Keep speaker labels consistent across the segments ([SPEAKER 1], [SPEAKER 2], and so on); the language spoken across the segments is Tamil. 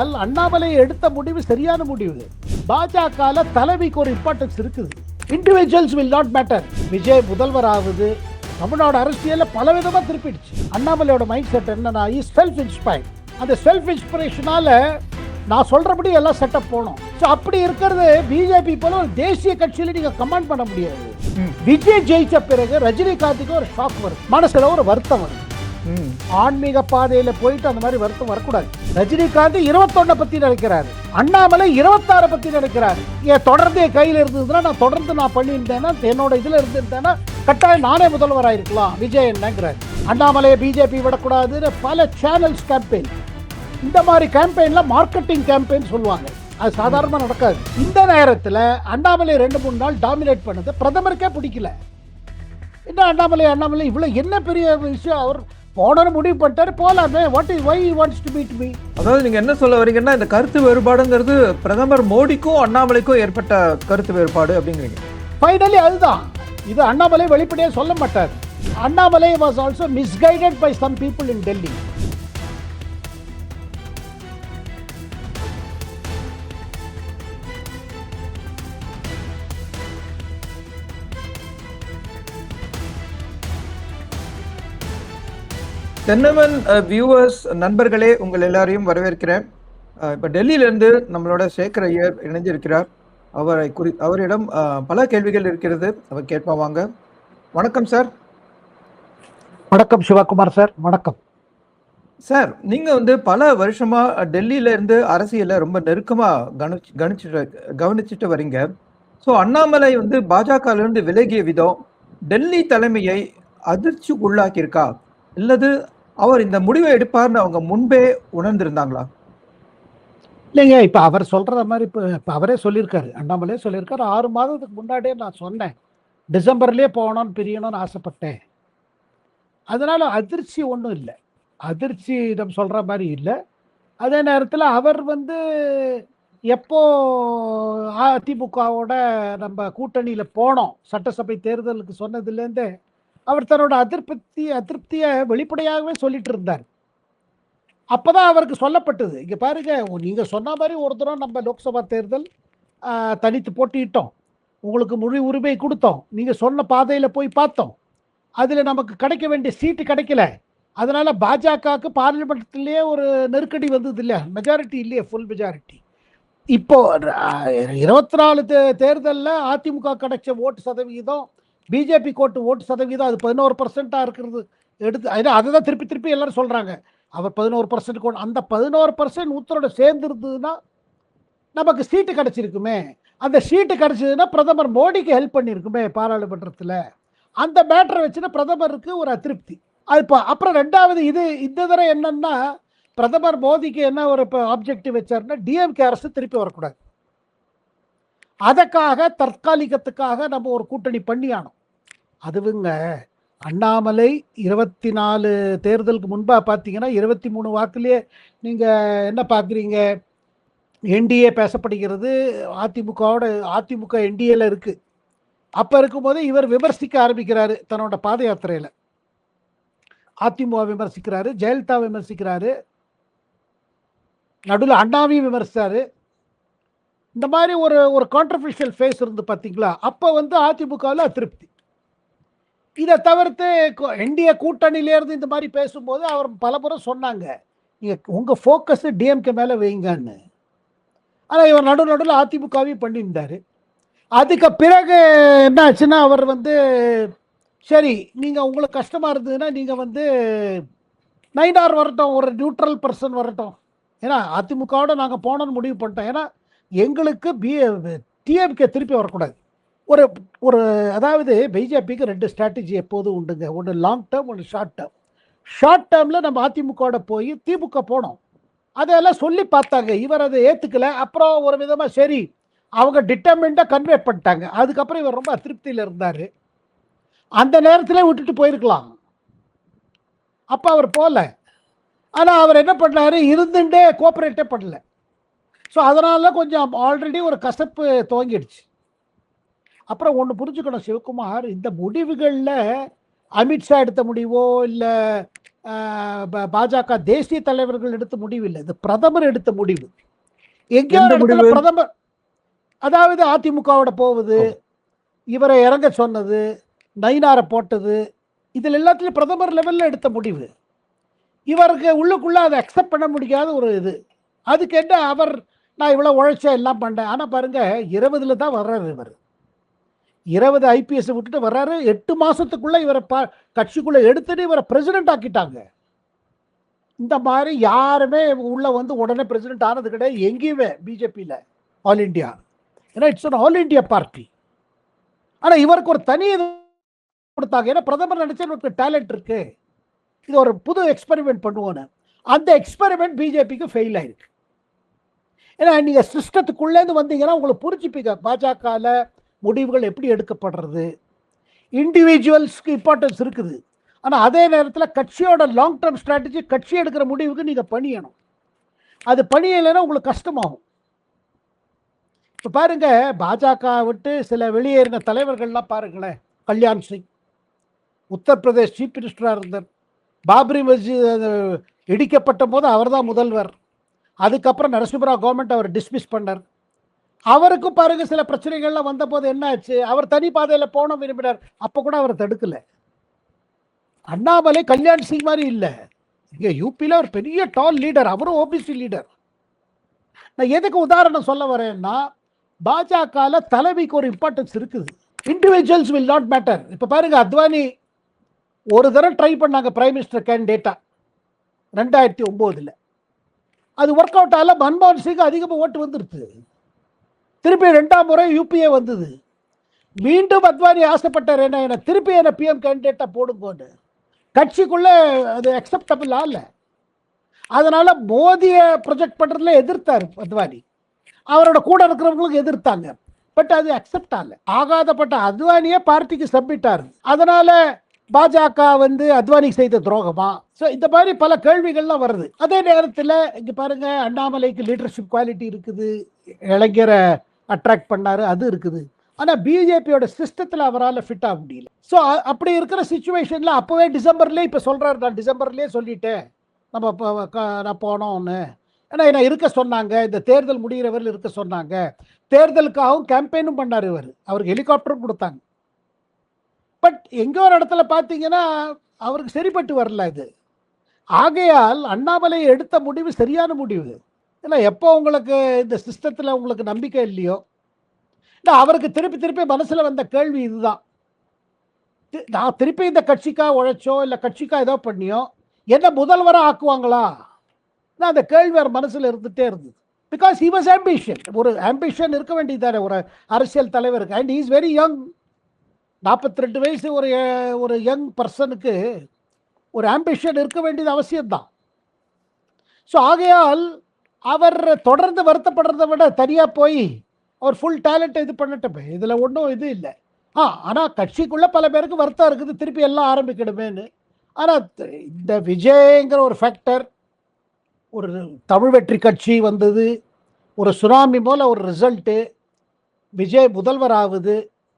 [SPEAKER 1] அண்ணாமலை எடுத்த முடிவு சரியான முடிவு. பாஜக தலைமைக்கு ஒரு இம்பார்ட்டன்ஸ் இருக்குது. Individuals will not matter. Vijay முதல்வர் ஆகுது, தமிழ்நாடு அரசியல பல விதமா திருப்பிடுச்சு. அண்ணாமலையோட மைண்ட் செட் என்னன்னா, இஸ் செல்ஃப் இன்ஸ்பயர்ட். அந்த செல்ஃப் இன்ஸ்பிரேஷனால நான் சொல்றபடி எல்லாம் செட்டப் போனோம். அப்படி இருக்கிறது பிஜேபி போல ஒரு தேசிய கட்சியில நீங்க கமாண்ட் பண்ண முடியாது. விஜய் ஜெயிச்ச பிறகு ரஜினிகாந்துக்கு ஒரு ஷாக் வரும், மனசுல ஒரு வருத்தம் வரும். ஆன்மீக பாதையில போயிட்டு அந்த மாதிரி வருத்தம் வரக்கூடாது. ரஜினிகாந்த் 21 பத்தி நினைக்கிறாரு, அண்ணாமலை 26 பத்தி நினைக்கிறாரு. தொடர்ந்து என் கையில் இருந்ததுன்னா நான் தொடர்ந்து பண்ணியிருந்தேன்னா, என்னோட இதுல இருந்திருந்தேன்னா கட்டாயம் நானே முதல்வராயிருக்கலாம் விஜய் என்னங்கிறாரு. அண்ணாமலையை பிஜேபி விடக்கூடாதுன்னு பல சேனல்ஸ் கேம்பெயின். இந்த மாதிரி கேம்பெயின்ல மார்க்கெட்டிங் கேம்பெயின் சொல்லுவாங்க, அது சாதாரணமா நடக்காது. இந்த நேரத்தில் அண்ணாமலை 2-3 நாள் டாமினேட் பண்ணது பிரதமருக்கே பிடிக்கல. என்ன அண்ணாமலை இவ்வளவு என்ன பெரிய விஷயம், அவர் போன முடிவு பண்ணிட்டாரு, போலாமே. What is why he wants to meet me?
[SPEAKER 2] அதாவது நீங்க என்ன சொல்ல வரீங்கன்னா, இந்த கருத்து வேறுபாடுங்கிறது பிரதமர் மோடிக்கும் அண்ணாமலைக்கும் ஏற்பட்ட கருத்து வேறுபாடு அப்படிங்கிறீங்க.
[SPEAKER 1] ஃபைனலி அதுதான். இது அண்ணாமலை வெளிப்படையா சொல்ல மாட்டார். Annamalai was also misguided by some people in Delhi.
[SPEAKER 2] Thennavan viewers நண்பர்களே, உங்கள் எல்லாரையும் வரவேற்கிறேன். இப்போ டெல்லியிலேருந்து நம்மளோட சேகர் ஐயர் இணைஞ்சிருக்கிறார். அவரிடம் பல கேள்விகள் இருக்கிறது, அவர் கேட்போம் வாங்க. வணக்கம் சார்.
[SPEAKER 1] வணக்கம் சிவகுமார் சார். வணக்கம்
[SPEAKER 2] சார். நீங்கள் பல வருஷமா டெல்லியில இருந்து அரசியலை ரொம்ப நெருக்கமாக கவனிச்சுட்டு வரீங்க. ஸோ அண்ணாமலை பாஜகவிலிருந்து விலகிய விதம் டெல்லி தலைமையை அதிர்ச்சி உள்ளாக்கியிருக்கா, இல்லது அவர் இந்த முடிவை எடுப்பார்னு அவங்க முன்பே உணர்ந்திருந்தாங்களா?
[SPEAKER 1] இல்லைங்க, இப்ப அவர் சொல்ற மாதிரி இப்ப அவரே சொல்லியிருக்காரு, அண்ணாமலே சொல்லியிருக்காரு, 6 மாதத்துக்கு முன்னாடியே நான் சொன்னேன் டிசம்பர்லயே போகணும்னு பிரியணும்னு ஆசைப்பட்டேன். அதனால அதிர்ச்சி ஒன்றும் இல்லை, அதிர்ச்சி நம்ம சொல்ற மாதிரி இல்லை. அதே நேரத்தில் அவர் எப்போ அதிமுகவோட நம்ம கூட்டணியில போனோம் சட்டசபை தேர்தலுக்கு சொன்னதுலேருந்தே அவர் தன்னோட அதிருப்தியை வெளிப்படையாகவே சொல்லிட்டு இருந்தார். அப்பதான் அவருக்கு சொல்லப்பட்டது, இங்க பாருங்க, நீங்க சொன்ன மாதிரி ஒரு தடவை நம்ம லோக்சபா தேர்தல் தனித்து போட்டியிட்டோம், உங்களுக்கு முழு உரிமை கொடுத்தோம், நீங்க சொன்ன பாதையில போய் பார்த்தோம், அதுல நமக்கு கிடைக்க வேண்டிய சீட்டு கிடைக்கல. அதனால பாஜகவுக்கு பார்லிமெண்ட்லயே ஒரு நெருக்கடி வந்தது இல்லையா, மெஜாரிட்டி இல்லையே, ஃபுல் மெஜாரிட்டி. இப்போ 24 தேர்தலில் அதிமுக கிடைச்ச ஓட்டு சதவிகிதம் பிஜேபி ஓட்டு சதவீதம் அது 11% இருக்கிறது எடுத்து, அதை தான் திருப்பி எல்லாரும் சொல்றாங்க. அவர் 11% அந்த 11% உத்தரோட சேர்ந்து இருந்ததுன்னா நமக்கு சீட்டு கிடைச்சிருக்குமே, அந்த சீட்டு கிடைச்சதுன்னா பிரதமர் மோடிக்கு ஹெல்ப் பண்ணியிருக்குமே பாராளுமன்றத்தில். அந்த மேட்டரை வச்சுன்னா பிரதமருக்கு ஒரு அதிருப்தி. அது அப்புறம் 2வது இந்த தடவை என்னன்னா, பிரதமர் மோடிக்கு என்ன ஒரு ஆப்ஜெக்டிவ் வச்சாருன்னா, டிஎம்கே அரசு திருப்பி வரக்கூடாது. அதற்காக தற்காலிகத்துக்காக நம்ம ஒரு கூட்டணி பண்ணி ஆனோம். அதுவுங்க அண்ணாமலை 24 தேர்தலுக்கு முன்பா பார்த்தீங்கன்னா 23 வாக்குலேயே நீங்கள் என்ன பார்க்குறீங்க, என்டிஏ பேசப்படுகிறது, அதிமுக என்டிஏல இருக்கு. அப்போ இருக்கும்போது இவர் விமர்சிக்க ஆரம்பிக்கிறாரு, தன்னோட பாத யாத்திரையில் அதிமுக விமர்சிக்கிறாரு, ஜெயலலிதா விமர்சிக்கிறாரு, நடுவில் அண்ணாவையும் விமர்சித்தாரு. இந்த மாதிரி ஒரு கான்ட்ரவர்ஷியல் ஃபேஸ் இருந்து பார்த்தீங்களா. அப்போ அதிமுகவில் அதிருப்தி. இதை தவிர்த்து என்டிஏ கூட்டணியிலேருந்து இந்த மாதிரி பேசும்போது அவர் பலமுறை சொன்னாங்க, நீங்கள் உங்கள் ஃபோக்கஸ் டிஎம்கே மேலே வைங்கன்னு. ஆனால் இவர் நடுவில் அதிமுகவையும் பண்ணியிருந்தார். அதுக்கு பிறகு என்ன ஆச்சுன்னா, அவர் சரி நீங்கள் உங்களுக்கு கஷ்டமாக இருந்ததுன்னா நீங்கள் நயினார் வரட்டும், ஒரு நியூட்ரல் பர்சன் வரட்டும், ஏன்னா அதிமுகவோட நாங்கள் போனோன்னு முடிவு பண்ணிட்டோம், ஏன்னா எங்களுக்கு டிஎம்கே திருப்பி வரக்கூடாது. ஒரு அதாவது பிஜேபிக்கு 2 ஸ்ட்ராட்டஜி எப்போதும் உண்டுங்க, ஒன்று லாங் டேர்ம், ஒன்று ஷார்ட் டேர்ம். ஷார்ட் டேர்மில் நம்ம அதிமுகவோட போய் திமுக போனோம், அதெல்லாம் சொல்லி பார்த்தாங்க, இவர் அதை ஏற்றுக்கல. அப்புறம் ஒரு விதமாக சரி அவங்க டிட்டர்மெண்டாக கன்வே பண்ணிட்டாங்க. அதுக்கப்புறம் இவர் ரொம்ப அதிருப்தியில் இருந்தார். அந்த நேரத்தில் விட்டுட்டு போயிருக்கலாம், அப்போ அவர் போகல. ஆனால் அவர் என்ன பண்ணார், இருந்துட்டே கோஆப்ரேட்டே பண்ணல. ஸோ அதனால கொஞ்சம் ஆல்ரெடி ஒரு கசப்பு துவங்கிடுச்சு. அப்புறம் ஒன்று புரிஞ்சுக்கணும் சிவகுமார், இந்த முடிவுகளில் அமித்ஷா எடுத்த முடிவோ இல்லை பாஜக தேசிய தலைவர்கள் எடுத்த முடிவு இல்லை, இது பிரதமர் எடுத்த முடிவு. எங்கேயோ
[SPEAKER 2] எந்த
[SPEAKER 1] ஒரு இடத்துல
[SPEAKER 2] முடிவு?
[SPEAKER 1] பிரதமர், அதாவது அதிமுகவோட போவது,
[SPEAKER 2] ஓ.
[SPEAKER 1] இவரை இறங்க சொன்னது, நயினாரை போட்டது, இதில் எல்லாத்துலையும் பிரதமர் லெவலில் எடுத்த முடிவு. இவருக்கு உள்ளுக்குள்ள அதை அக்செப்ட் பண்ண முடியாத ஒரு இது. அதுக்கு என்ன, அவர் நான் இவ்வளோ உழைச்சேன் எல்லாம் பண்ணேன். ஆனால் பாருங்க 20ல் தான் வர்றாரு இவர். 20 ஐபிஎஸ் விட்டுட்டு வர்றாரு. 8 மாசத்துக்குள்ள இவரை கட்சிக்குள்ள எடுத்துட்டு இவரை பிரசிடென்ட் ஆக்கிட்டாங்க. இந்த மாதிரி யாருமே உள்ள வந்து உடனே பிரசிடென்ட் ஆனது கிடையாது எங்கேயுமே பிஜேபியில், ஆல் இண்டியா. ஏன்னா it's one all India party. ஆனால் இவருக்கு ஒரு தனி இது கொடுத்தாங்க. ஏன்னா பிரதமர் நினைச்சா இவருக்கு டேலண்ட் இருக்கு, இது ஒரு புது எக்ஸ்பெரிமெண்ட் பண்ணுவோன்னு. அந்த எக்ஸ்பெரிமெண்ட் பிஜேபிக்கு ஃபெயில் ஆயிருக்கு. ஏன்னா நீங்க சிஸ்டத்துக்குள்ளேருந்து வந்தீங்கன்னா உங்களுக்கு புரிஞ்சுப்பீங்க பாஜகவில் முடிவுகள் எப்படி எடுக்கப்படுறது. இண்டிவிஜுவல்ஸ்க்கு இம்பார்ட்டன்ஸ் இருக்குது, ஆனால் அதே நேரத்தில் கட்சியோட லாங் டேர்ம் ஸ்ட்ராட்டஜி, கட்சி எடுக்கிற முடிவுக்கு நீங்கள் பணியணும். அது பணியலைன்னா உங்களுக்கு கஷ்டமாகும். இப்போ பாருங்க, பாஜக விட்டு சில வெளியேறின தலைவர்கள்லாம் பாருங்களேன். கல்யாண் சிங் உத்தரப்பிரதேஷ் சீஃப் மினிஸ்டராக இருந்தார். பாபரி மஸ்ஜித் இடிக்கப்பட்ட போது அவர் தான் முதல்வர். அதுக்கப்புறம் நரசிம்மராவ் கவர்மெண்ட் அவர் டிஸ்மிஸ் பண்ணார். அவருக்கும் பாருங்க சில பிரச்சனைகள்லாம் வந்த போது என்ன ஆச்சு, அவர் தனி பாதையில் போன விரும்பினார், அப்போ கூட அவர் தடுக்கல. அண்ணாமலை கல்யாண் சிங் மாதிரி இல்லை. இங்கே யூபியில் ஒரு பெரிய டால் லீடர், அவரும் ஓபிசி லீடர். நான் எதுக்கு உதாரணம் சொல்ல வரேன்னா, பாஜகவில் தலைமைக்கு ஒரு இம்பார்ட்டன்ஸ் இருக்குது. Individuals will not matter. இப்போ பாருங்க, அத்வானி ஒரு தடவை ட்ரை பண்ணாங்க பிரைம் மினிஸ்டர் கேண்டிடேட்டா 2009. அது ஒர்க் அவுட் ஆகல. மன்மோகன் சிங் அதிகமாக ஓட்டு வந்துருச்சு. திருப்பி 2ஆம் முறை யூபிஏ வந்தது. மீண்டும் அத்வானி ஆசைப்பட்டார், என்ன திருப்பி என்ன பிஎம் கேண்டிடேட்டா போடும்போது கட்சிக்குள்ள அது அக்செப்டபிள் ஆகல. அதனால மோதியை ப்ரொஜெக்ட் பண்றதுல எதிர்த்தார் அத்வானி. அவரோட கூட இருக்கிறவங்களுக்கு எதிர்த்தாங்க. பட் அது அக்செப்ட் ஆகாதப்பட்ட அத்வானியே பார்ட்டிக்கு சப்மிட் ஆகுது. அதனால பாஜக வந்து அத்வானி செய்த துரோகமா? ஸோ இந்த மாதிரி பல கேள்விகள்லாம் வருது. அதே நேரத்தில் இங்கே பாருங்க, அண்ணாமலைக்கு லீடர்ஷிப் குவாலிட்டி இருக்குது, இளைஞரை அட்ராக்ட் பண்ணாரு, அது இருக்குது. ஆனால் பிஜேபியோட சிஸ்டத்தில் அவரால் ஃபிட் ஆக முடியல. ஸோ அப்படி இருக்கிற சுச்சுவேஷனில் அப்போவே டிசம்பர்லேயே இப்போ சொல்கிறாரு, நான் டிசம்பர்லேயே சொல்லிட்டேன் நம்ம நான் போனோன்னு. ஏன்னா என்ன இருக்க சொன்னாங்க, இந்த தேர்தல் முடிகிறவர்கள் இருக்க சொன்னாங்க. தேர்தலுக்காகவும் கேம்பெயினும் பண்ணார் இவர், அவருக்கு ஹெலிகாப்டரும் கொடுத்தாங்க. பட் எங்கே ஒரு இடத்துல பார்த்தீங்கன்னா அவருக்கு சரிப்பட்டு வரல இது. ஆகையால் அண்ணாமலை எடுத்த முடிவு சரியான முடிவு. இல்லை எப்போ உங்களுக்கு இந்த சிஸ்டத்தில் உங்களுக்கு நம்பிக்கை இல்லையோ, இல்லை அவருக்கு திருப்பி திருப்பி மனசில் வந்த கேள்வி இதுதான், நான் திருப்பி இந்த கட்சிக்காக உழைச்சோ இல்லை கட்சிக்காக ஏதோ பண்ணியோ என்ன முதல்வராக ஆக்குவாங்களா? அந்த கேள்வி அவர் மனசில் இருந்துகிட்டே இருந்தது. Because he was ambition. ஒரு ஆம்பிஷன் இருக்க வேண்டியதானே ஒரு அரசியல் தலைவருக்கு. And he is very young. 42 வயசு ஒரு யங் பர்சனுக்கு ஒரு ஆம்பிஷன் இருக்க வேண்டியது அவசியம்தான். ஸோ ஆகையால் அவர் தொடர்ந்து வருத்தப்படுறதை விட தனியாக போய் அவர் ஃபுல் டேலண்ட் இது பண்ணட்டப்ப இதில் ஒன்றும் இது இல்லை. ஆனால் கட்சிக்குள்ளே பல பேருக்கு வருத்தம் இருக்குது, திருப்பி எல்லாம் ஆரம்பிக்கணுமேனு. ஆனால் இந்த விஜய்ங்கிற ஒரு ஃபேக்டர், ஒரு தமிழ் வெற்றி கட்சி வந்தது, ஒரு சுனாமி போல ஒரு ரிசல்ட்டு, விஜய் முதல்வர் ஆகுது,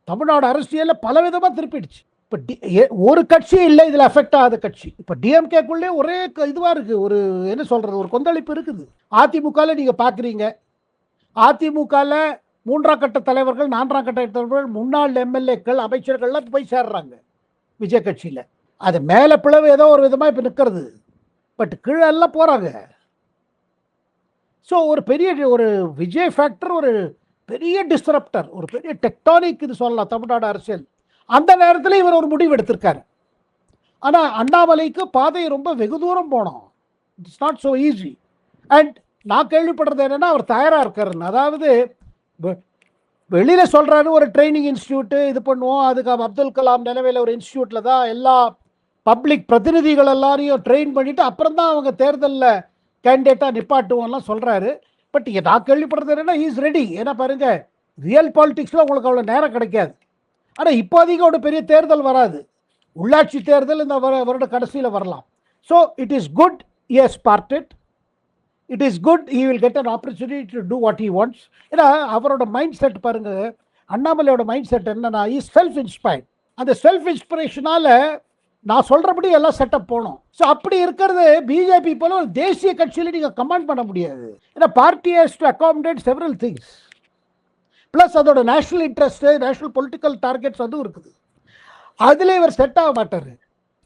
[SPEAKER 1] தமிழ்நாடு அரசியலில் பல விதமாக திருப்பிடுச்சு. இப்போ ஒரு கட்சி இல்லை இதில் அஃபெக்ட் ஆகாத கட்சி. இப்போ டிஎம்கேக்குள்ளே ஒரே இதுவாக இருக்குது, ஒரு என்ன சொல்கிறது, ஒரு கொந்தளிப்பு இருக்குது. அதிமுகவில் நீங்கள் பார்க்குறீங்க, அதிமுகவில் 3ஆம் கட்ட தலைவர்கள், 4ஆம் கட்ட தலைவர்கள், முன்னாள் எம்எல்ஏக்கள், அமைச்சர்கள்லாம் போய் சேர்றாங்க விஜய் கட்சியில். அது மேலே பிளவு ஏதோ ஒரு விதமாக இப்போ நிற்கிறது, பட் கீழே எல்லாம் போகிறாங்க. ஸோ ஒரு பெரிய ஒரு விஜய் ஃபேக்டர், ஒரு பெரிய டிஸ்டரப்டர், ஒரு பெரிய டெக்டானிக் இது சொல்லலாம் தமிழ்நாடு அரசியல். அந்த நேரத்தில் இவர் ஒரு முடிவு எடுத்திருக்காரு. ஆனால் அண்ணாமலைக்கு பாதை ரொம்ப வெகு தூரம் போனோம். It's not so easy. And நான் கேள்விப்படுறது என்னென்னா, அவர் தயாராக இருக்காருன்னு. அதாவது வெளியில் சொல்கிறாரு, ஒரு ட்ரைனிங் இன்ஸ்டியூட்டு இது பண்ணுவோம், அதுக்கு அப்துல் கலாம் நினைவில் ஒரு இன்ஸ்டியூட்டில் தான் எல்லா பப்ளிக் பிரதிநிதிகள் எல்லாரையும் ட்ரெயின் பண்ணிவிட்டு அப்புறம் தான் அவங்க தேர்தலில் கேண்டிடேட்டாக நிப்பாட்டுவோம்லாம் சொல்கிறாரு. பட் நான் கேள்விப்படுறது என்னென்னா, இஸ் ரெடி. ஏன்னா பாருங்க, ரியல் பாலிடிக்ஸில் உங்களுக்கு அவ்வளோ நேரம் கிடைக்காது. ஆனால் இப்போதைக்கு ஒரு பெரிய தேர்தல் வராது, உள்ளாட்சி தேர்தல் இந்த வருட கடைசியில் வரலாம். So it is good he has started. It is good he will get an opportunity to do what he wants. ஏன்னா அவரோட மைண்ட் செட் பாருங்க, அண்ணாமலையோட மைண்ட் செட் என்னன்னா, இஸ் செல்ஃப் இன்ஸ்பயர்ட். அந்த செல்ஃப் இன்ஸ்பிரேஷனால் நான் சொல்றபடி எல்லாம் செட்டப் போகணும். ஸோ அப்படி இருக்கிறது பிஜேபி போல ஒரு தேசிய கட்சியில் நீங்கள் கமாண்ட் பண்ண முடியாது. ஏன்னா party has to accommodate several things. Plus அதோட national interest, national political targets அதுவும் இருக்குது. அதில் இவர் செட் ஆக மாட்டார்.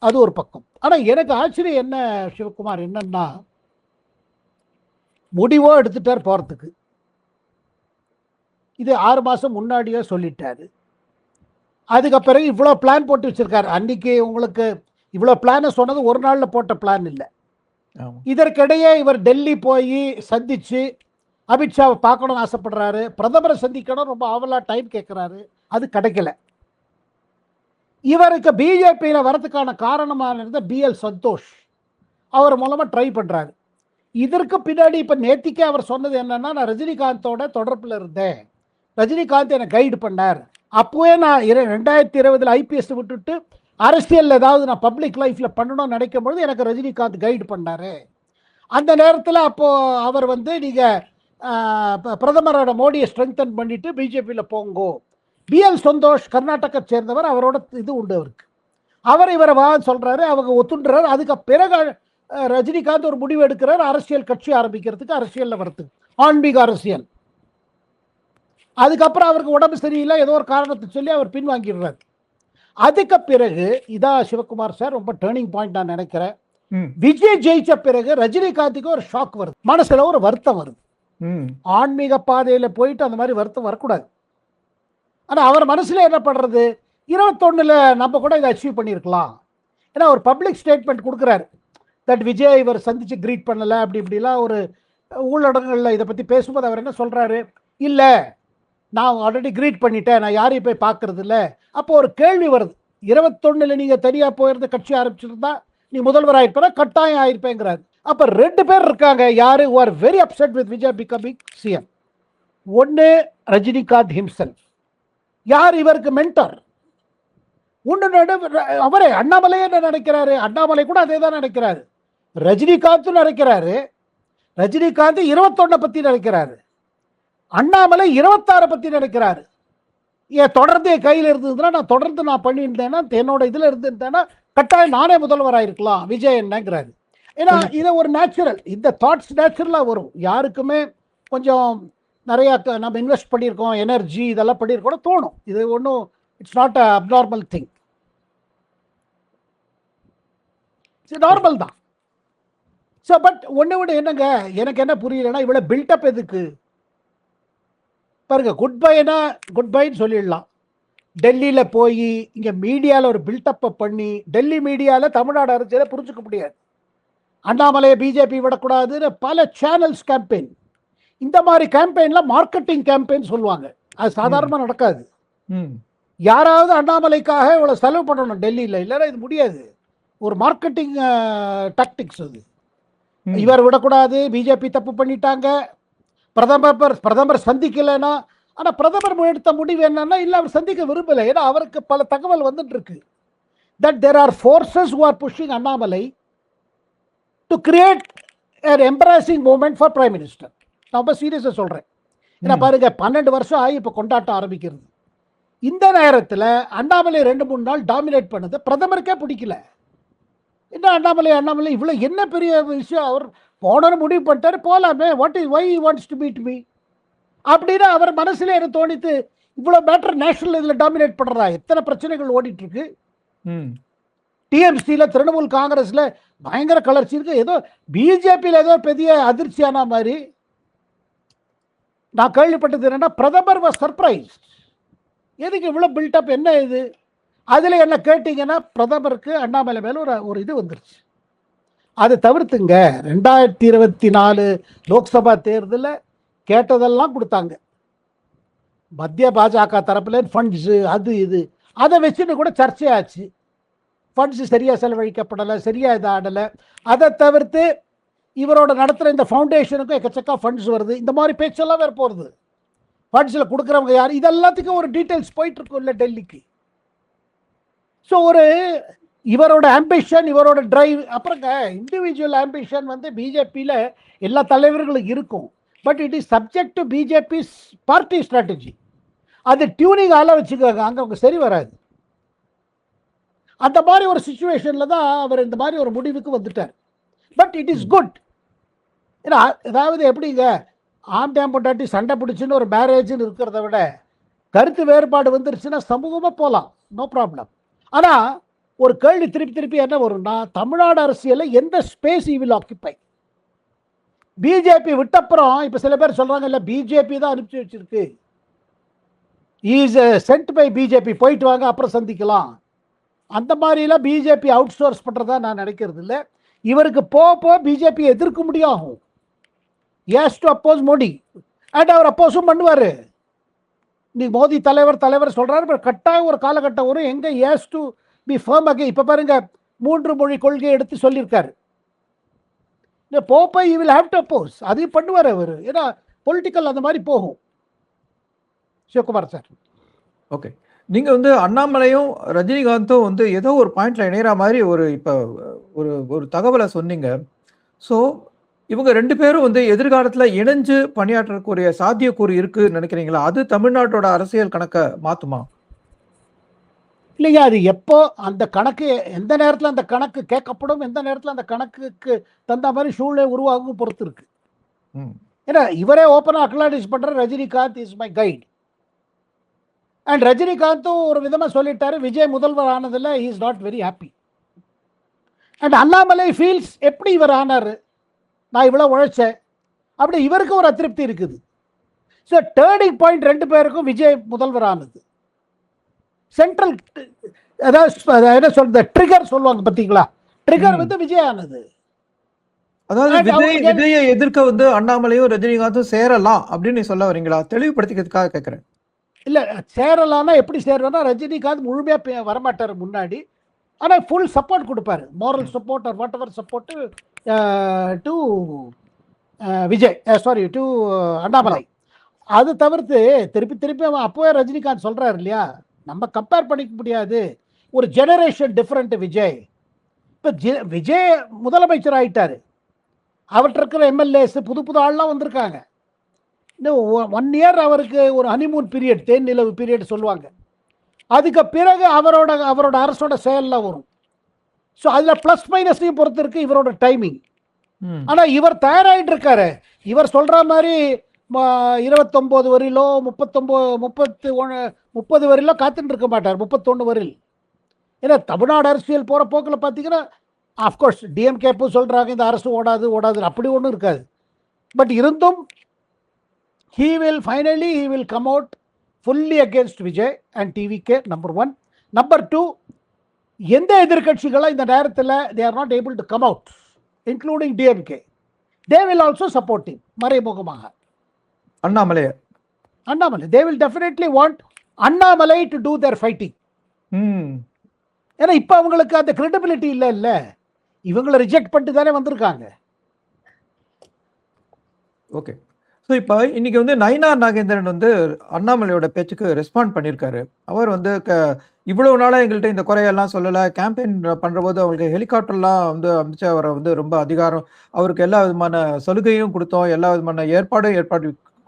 [SPEAKER 1] அது ஒரு பக்கம். ஆனால் எனக்கு ஆச்சரியம் என்ன சிவகுமார் என்னன்னா, முடிவோ எடுத்துட்டார் போகிறதுக்கு. இது 6 மாதம் முன்னாடியே சொல்லிட்டாரு. அதுக்கு பிறகு இவ்வளோ பிளான் போட்டு வச்சிருக்காரு. அன்னைக்கு உங்களுக்கு இவ்வளோ பிளானை சொன்னது ஒரு நாளில் போட்ட பிளான் இல்லை. இதற்கிடையே இவர் டெல்லி போய் சந்திச்சு அமித்ஷாவை பார்க்கணும்னு ஆசைப்படுறாரு. பிரதமரை சந்திக்கணும் ரொம்ப ஆவலா டைம் கேட்குறாரு. அது கிடைக்கல. இவருக்கு பிஜேபியில் வரதுக்கான காரணமாக இருந்த BL சந்தோஷ் அவர் மூலமாக ட்ரை பண்ணுறாரு. இதற்கு பின்னாடி இப்போ நேத்திக்கே அவர் சொன்னது என்னன்னா, நான் ரஜினிகாந்தோட தொடர்பில் இருந்தேன், ரஜினிகாந்த் என்னை கைடு பண்ணார். அப்போவே நான் 2020 IPS விட்டுட்டு அரசியல் ஏதாவது நான் பப்ளிக் லைஃப்பில் பண்ணணும்னு நினைக்கும் பொழுது எனக்கு ரஜினிகாந்த் கைடு பண்ணார். அந்த நேரத்தில் அப்போது அவர் வந்து நீங்கள் பிரதமரோட மோடியை ஸ்ட்ரெங்தன் பண்ணிவிட்டு பிஜேபியில் போங்கோ. BL சந்தோஷ் கர்நாடகை சேர்ந்தவர், அவரோட இது உண்டு அவருக்கு. அவர் இவரை வான்னு சொல்கிறாரு, அவங்க ஒத்துன்றாரு. அதுக்கு பிறகு ரஜினிகாந்த் ஒரு முடிவு எடுக்கிறார், அரசியல் கட்சி ஆரம்பிக்கிறதுக்கு, அரசியலில் வரத்துக்கு, ஆன்மீக அரசியல். அதுக்கப்புறம் அவருக்கு உடம்பு சரியில்லை, ஏதோ ஒரு காரணத்தை சொல்லி அவர் பின்வாங்கிடுறாரு. அதுக்கு பிறகு இதான் சிவகுமார் சார் ரொம்ப டேர்னிங் பாயிண்ட் நான் நினைக்கிறேன். விஜய் ஜெயிச்ச பிறகு ரஜினிகாந்துக்கு ஒரு ஷாக் வருது, மனசுல ஒரு வருத்தம் வருது. ஆன்மீக பாதையில போயிட்டு அந்த மாதிரி வருத்தம் வரக்கூடாது. ஆனா அவர் மனசுல என்ன பண்றது, 21 நம்ம கூட இதை அச்சீவ் பண்ணியிருக்கலாம். ஏன்னா ஒரு பப்ளிக் ஸ்டேட்மெண்ட் கொடுக்குறாரு, தட் விஜய் இவர் சந்திச்சு கிரீட் பண்ணல, அப்படி இப்படிலாம் ஒரு ஊழடங்களில் இதை பற்றி பேசும்போது அவர் என்ன சொல்கிறாரு, இல்லை நான் ஆல்ரெடி கிரீட் பண்ணிட்டேன், நான் யாரையும் போய் பார்க்கறது இல்லை. அப்போ ஒரு கேள்வி வருது, 21 நீங்கள் தனியாக போயிருந்த கட்சி ஆரம்பிச்சிருந்தா நீ முதல்வர் ஆயிருப்பா, கட்டாயம் ஆயிருப்பேங்கிறாரு. அப்போ 2 பேர் இருக்காங்க யாரு who are very upset with Vijay becoming CM. ஒன்று ரஜினிகாந்த் ஹிம்செல்ஃப், யார் இவருக்கு மென்டர். அவரே அண்ணாமலையே என்ன நினைக்கிறாரு, அண்ணாமலை கூட அதே தான் நினைக்கிறாரு. ரஜினிகாந்தும் நினைக்கிறாரு, ரஜினிகாந்த் 21 பத்தி நினைக்கிறாரு, அண்ணாமலை 26 பத்தி நினைக்கிறாரு. ஏன் தொடர்ந்து என் கையில் இருந்ததுன்னா, நான் தொடர்ந்து நான் பண்ணியிருந்தேன்னா, என்னோட இதுல இருந்திருந்தேன்னா கட்டாயம் நானே முதல்வராயிருக்கலாம் விஜய் என்னங்கிறாரு. ஏன்னா இதை ஒரு நேச்சுரல், இந்த தாட்ஸ் நேச்சுரலா வரும் யாருக்குமே. கொஞ்சம் நிறைய நம்ம இன்வெஸ்ட் பண்ணியிருக்கோம், எனர்ஜி இதெல்லாம் பண்ணியிருக்கோம் தோணும். இது ஒன்றும் it's not a abnormal thing, it's normal தான். ஸோ பட் ஒன்று விட என்னங்க எனக்கு என்ன புரியலன்னா, இவ்வளோ பில்டப் எதுக்கு பாருங்க. குட் பைனா குட் பைன்னு சொல்லிடலாம். டெல்லியில் போய் இங்கே மீடியாவில் ஒரு பில்டப்பை பண்ணி, டெல்லி மீடியாவில் தமிழ்நாடு அரசியலை புரிஞ்சுக்க முடியாது, அண்ணாமலையை பிஜேபி விடக்கூடாதுன்னு பல சேனல்ஸ் கேம்பெயின். இந்த மாதிரி கேம்பெயின்லாம் மார்க்கெட்டிங் கேம்பெயின் சொல்லுவாங்க, அது சாதாரணமாக நடக்காது. யாராவது அண்ணாமலைக்காக இவ்வளோ செலவு பண்ணணும் டெல்லியில், இல்லைன்னா இது முடியாது. ஒரு மார்க்கெட்டிங் டாக்டிக்ஸ் அது. இவர் விடக்கூடாது, பிஜேபி தப்பு பண்ணிட்டாங்க, பிரதமர் சந்திக்கலைன்னா. ஆனால் பிரதமர் எடுத்த முடிவு என்னன்னா, இல்லை அவர் சந்திக்க விரும்பலை. ஏன்னா அவருக்கு பல தகவல் வந்துட்டு இருக்கு that there are forces who are pushing Annamalai to create an embarrassing moment for Prime Minister. நான் ரொம்ப சீரியஸாக சொல்கிறேன். ஏன்னா பாருங்க, 12 வருஷம் ஆகி இப்போ கொண்டாட்டம் ஆரம்பிக்கிறது. இந்த நேரத்தில் அண்ணாமலை 2-3 நாள் டாமினேட் பண்ணது பிரதமருக்கே பிடிக்கல. என்ன அண்ணாமலை இவ்வளோ என்ன பெரிய விஷயம், அவர் போனோன்னு முடிவு பண்ணிட்டாரு, போகலாமே, why he wants to meet me அப்படின்னு அவர் மனசுல எனக்கு தோணித்து. இவ்வளோ மேட்டர் நேஷனல் இதில் டாமினேட் பண்ணுறதா, எத்தனை பிரச்சனைகள் ஓடிட்டு இருக்கு. டிஎம்சியில், திரிணாமுல் காங்கிரஸில் பயங்கர கலர்ச்சி இருக்கு. ஏதோ பிஜேபியில் ஏதோ பெரிய அதிர்ச்சியான மாதிரி நான் கேள்விப்பட்டது என்னன்னா, பிரதமர் வாஸ் சர்ப்ரைஸ். எதுக்கு இவ்வளோ பில்டப், என்ன இது? அதில் என்ன கேட்டிங்கன்னா, பிரதமருக்கு அண்ணாமலை மேலே ஒரு இது வந்துருச்சு. அதை தவிர்த்துங்க 2024 லோக்சபா தேர்தலில் கேட்டதெல்லாம் கொடுத்தாங்க. மத்திய பாஜக தரப்புல ஃபண்ட்ஸு அது இது அதை வச்சுட்டு கூட சர்ச்சையாச்சு. ஃபண்ட்ஸு சரியாக செலவழிக்கப்படலை, சரியாக இது ஆடலை. அதை தவிர்த்து இவரோட நடத்துகிற இந்த ஃபவுண்டேஷனுக்கும் எக்கச்சக்கா ஃபண்ட்ஸ் வருது, இந்த மாதிரி பேச்செல்லாம் வேறு போகிறது. ஃபண்ட்ஸில் கொடுக்குறவங்க யார், இது எல்லாத்துக்கும் ஒரு டீட்டெயில்ஸ் போயிட்டுருக்கும் இல்லை டெல்லிக்கு. ஸோ ஒரு இவரோட ஆம்பிஷன், இவரோட டிரைவ். அப்புறங்க இண்டிவிஜுவல் ஆம்பிஷன் வந்து பிஜேபியில் எல்லா தலைவர்களும் இருக்கும். But it is subject to BJP party strategy. அது டியூனிங் ஆள வச்சுக்கோங்க, அங்கே அவங்க சரி வராது. அந்த மாதிரி ஒரு சுச்சுவேஷன்ல தான் அவர் இந்த மாதிரி ஒரு முடிவுக்கு வந்துட்டார். But it is good. ஏன்னா அதாவது எப்படிங்க, ஆம்பளை பொண்டாட்டி சண்டை பிடிச்சுன்னு ஒரு மேரேஜ்னு இருக்கிறத விட கருத்து வேறுபாடு வந்துருச்சுன்னா சமூகமாக போகலாம், நோ ப்ராப்ளம். ஆனால் ஒரு கேள்வி திருப்பி திருப்பி என்ன வரும்னா, தமிழ்நாடு அரசியலில் எந்த ஸ்பேஸ் ஈ வில் ஆக்கிப்பை? பிஜேபி விட்டப்புறம் இப்போ சில பேர் சொல்கிறாங்க, இல்லை பிஜேபி தான் அனுப்பிச்சு வச்சிருக்கு, இஸ் சென்ட் பை பிஜேபி, போயிட்டு வாங்க அப்புறம் சந்திக்கலாம். அந்த மாதிரிலாம் பிஜேபி அவுட் சோர்ஸ் பண்ணுறதா நான் நினைக்கிறது இல்லை. இவருக்கு போக பிஜேபி எதிர்க்க முடியும். Has to oppose Modi and அவர் அப்போஸும் பண்ணுவார். இன்னைக்கு மோடி தலைவர் சொல்கிறாரு, கட்டாயம் ஒரு காலகட்டம் வரும் எங்கே எஸ் டு பி ஃபர்ம் அகே. இப்போ பாருங்க 3 மொழி கொள்கையை எடுத்து சொல்லியிருக்காரு. போப்பை you will have to oppose, அதையும் பண்ணுவார் அவர். ஏன்னா பொலிட்டிக்கல் அந்த மாதிரி போகும். சிவகுமார் சார்.
[SPEAKER 2] ஓகே, நீங்க வந்து அண்ணாமலையும் ரஜினிகாந்தும் வந்து ஏதோ ஒரு பாயிண்ட்ல இணையற மாதிரி ஒரு இப்போ ஒரு தகவலை சொன்னீங்க. ஸோ இவங்க 2 பேரும் வந்து எதிர்காலத்துல இணைஞ்சு பணியாற்றக்கூடிய சாத்தியக்கூறு இருக்கு நினைக்கிறீங்களா? அது தமிழ்நாட்டோட அரசியல் கணக்கை மாத்துமா?
[SPEAKER 1] இல்லைங்க, அது எப்போ அந்த கணக்கு, எந்த நேரத்தில் அந்த கணக்கு கேட்கப்படும், எந்த நேரத்தில் அந்த கணக்குக்கு தகுந்த மாதிரி சூழ்நிலை உருவாகும் பொறுத்து இருக்கு. ஏன்னா இவரே ஓப்பனாக அக்னாலேஜ் பண்ற ரஜினிகாந்த் இஸ் மை கைட். அண்ட் ரஜினிகாந்தும் ஒரு விதமாக சொல்லிட்டாரு, விஜய் முதல்வர் ஆனதில் he is not very happy. And Annamalai feels, எப்படி இவர் ஆனார், நான் இவ்வளோ உழைச்சேன் அப்படி, இவருக்கு ஒரு அதிருப்தி இருக்குது. ஸோ டேர்னிங் பாயிண்ட் 2 பேருக்கும் விஜய் முதல்வர் ஆனது. சென்ட்ரல் அதாவது என்ன சொல்றது, ட்ரிகர் சொல்லுவாங்க பார்த்தீங்களா, ட்ரிகர் வந்து விஜய் ஆனது.
[SPEAKER 2] அதாவது விஜயை எதிர்க்க வந்து அண்ணாமலையும் ரஜினிகாந்தும் சேரலாம் அப்படின்னு சொல்ல வரீங்களா? தெளிவுபடுத்திக்கிறதுக்காக கேட்குறேன்.
[SPEAKER 1] இல்லை, சேரலாம்னா எப்படி சேருவேன்னா, ரஜினிகாந்த் முழுமையாக வரமாட்டார் முன்னாடி, ஆனால் ஃபுல் சப்போர்ட் கொடுப்பாரு, moral support or whatever support to Vijay, sorry to Annamalai. அது தவிர்த்து திருப்பி அவன் அப்போவே ரஜினிகாந்த் சொல்கிறார் இல்லையா, நம்ம கம்பேர் பண்ணிக்க முடியாது, ஒரு ஜெனரேஷன் டிஃப்ரெண்ட் விஜய். இப்போ விஜய் முதலமைச்சர் ஆகிட்டார், அவர்கிட்ட இருக்கிற எம்எல்ஏஸ் புது ஆள்லாம் வந்திருக்காங்க. இன்னும் 1 இயர் அவருக்கு ஒரு ஹனிமூன் பீரியட், தேன் நிலவு பீரியட் சொல்லுவாங்க. அதுக்கு பிறகு அவரோட அரசோட செயல்லாம் வரும். ஸோ அதில் ப்ளஸ் மைனஸையும் பொறுத்து இருக்கு இவரோட டைமிங். ஆனால் இவர் தயாராகிட்டு இருக்காரு. இவர் சொல்கிற மாதிரி 29 வரையிலோ 30 வரையிலோ காத்துட்டு இருக்க மாட்டார், 31 வரையில். ஏன்னா தமிழ்நாடு அரசியல் போகிற போக்கில் பார்த்தீங்கன்னா, ஆஃப்கோர்ஸ் டிஎம்கே சொல்கிறாங்க இந்த அரசு ஓடாது அப்படி ஒன்றும் இருக்காது. பட் இருந்தும் he will come out fully against Vijay and TVK, number 1. Number 2, எந்த எதிர்கட்சிகளும் இந்த நேரத்தில் they are not able to come out, including DMK. They will also support him மறைமுகமாக.
[SPEAKER 2] Annamalai
[SPEAKER 1] they will definitely want Annamalai to do their fighting. ஏன்னா இப்போ அவங்களுக்கு அந்த கிரெடிபிலிட்டி இல்லை, இவங்களை ரிஜெக்ட் பண்ணிட்டு தானே வந்திருக்காங்க.
[SPEAKER 2] ஓகே, ஸோ இப்போ இன்னைக்கு வந்து நயினார் நாகேந்திரன் வந்து அண்ணாமலையோட பேச்சுக்கு ரெஸ்பாண்ட் பண்ணியிருக்காரு. அவர் வந்து இவ்வளவு நாளாக எங்கள்கிட்ட இந்த குறையெல்லாம் சொல்லலை, கேம்பெயின் பண்ணுற போது அவங்களுக்கு ஹெலிகாப்டர்லாம் வந்து அமைச்சு அவரை வந்து ரொம்ப அதிகாரம், அவருக்கு எல்லா விதமான சலுகையும் கொடுத்தோம், எல்லா விதமான ஏற்பாடு